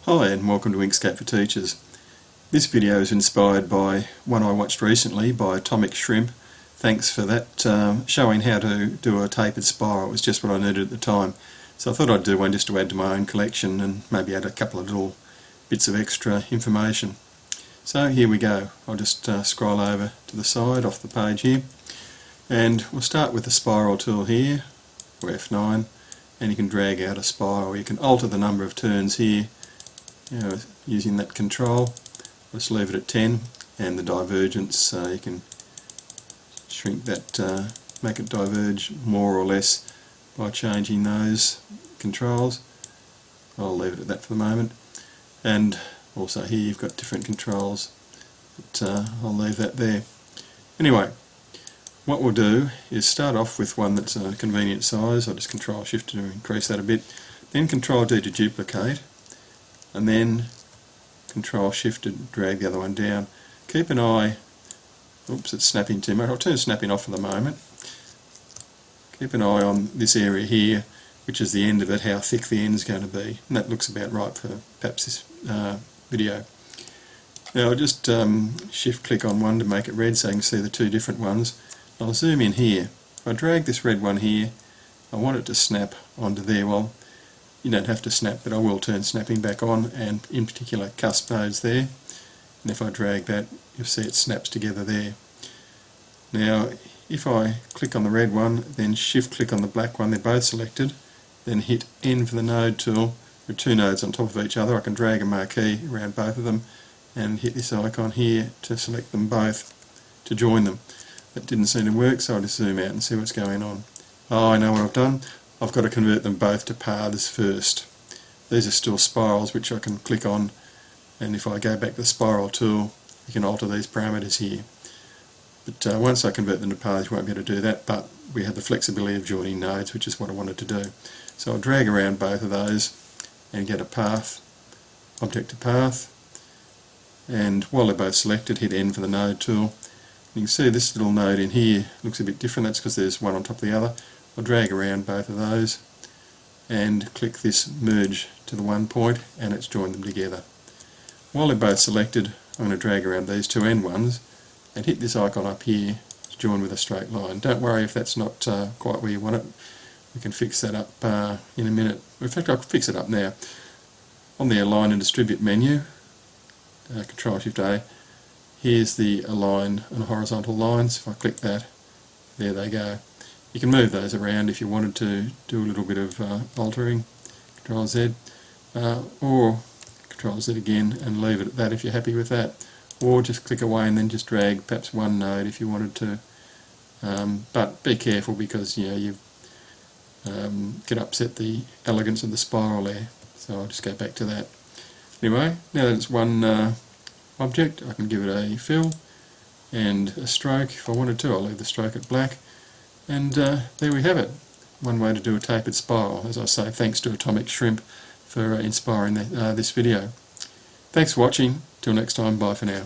Hi and welcome to Inkscape for Teachers. This video is inspired by one I watched recently by Atomic Shrimp. Thanks for that, showing how to do a tapered spiral. It was just what I needed at the time. So I thought I'd do one just to add to my own collection and maybe add a couple of little bits of extra information. So here we go. I'll just scroll over to the side off the page here, and we'll start with the spiral tool here, or F9, and you can drag out a spiral. You can alter the number of turns here using that control. Let's leave it at 10, and the divergence, you can shrink that, make it diverge more or less by changing those controls. I'll leave it at that for the moment. And also here you've got different controls, but I'll leave that there. Anyway, what we'll do is start off with one that's a convenient size. I'll just Control Shift to increase that a bit, then Control D to duplicate, and then Control Shift to drag the other one down. Keep an eye, oops, it's snapping too much. I'll turn snapping off for the moment. Keep an eye on this area here, which is the end of it, how thick the end's going to be, and that looks about right for perhaps this video. Now I'll just shift click on one to make it red so you can see the two different ones. I'll zoom in here. If I drag this red one here, I want it to snap onto there. Well, you don't have to snap, but I will turn snapping back on, and in particular cusp mode's there, and if I drag that you'll see it snaps together there. Now if I click on the red one, then shift click on the black one, they're both selected, then hit N for the node tool. With two nodes on top of each other, I can drag a marquee around both of them and hit this icon here to select them both, to join them. That didn't seem to work, so I'll just zoom out and see what's going on. Oh, I know what I've done. I've got to convert them both to paths first. These are still spirals which I can click on, and if I go back to the spiral tool you can alter these parameters here. But once I convert them to paths you won't be able to do that, but we have the flexibility of joining nodes, which is what I wanted to do. So I'll drag around both of those and get a path, object to path, and while they're both selected, hit N for the node tool. You can see this little node in here looks a bit different. That's because there's one on top of the other. I'll drag around both of those and click this merge to the one point, and it's joined them together. While they're both selected, I'm going to drag around these two end ones and hit this icon up here to join with a straight line. Don't worry if that's not quite where you want it. We can fix that up in a minute. In fact, I'll fix it up now. On the Align and Distribute menu, Control Shift A, here's the Align and Horizontal lines. If I click that, there they go. You can move those around if you wanted to do a little bit of altering, Control Z, or Control Z again and leave it at that if you're happy with that, or just click away and then just drag perhaps one node if you wanted to, but be careful because you could upset the elegance of the spiral there, so I'll just go back to that. Anyway, now that it's one object, I can give it a fill and a stroke. If I wanted to, I'll leave the stroke at black. And there we have it, one way to do a tapered spiral. As I say, thanks to Atomic Shrimp for inspiring this video. Thanks for watching. Till next time, bye for now.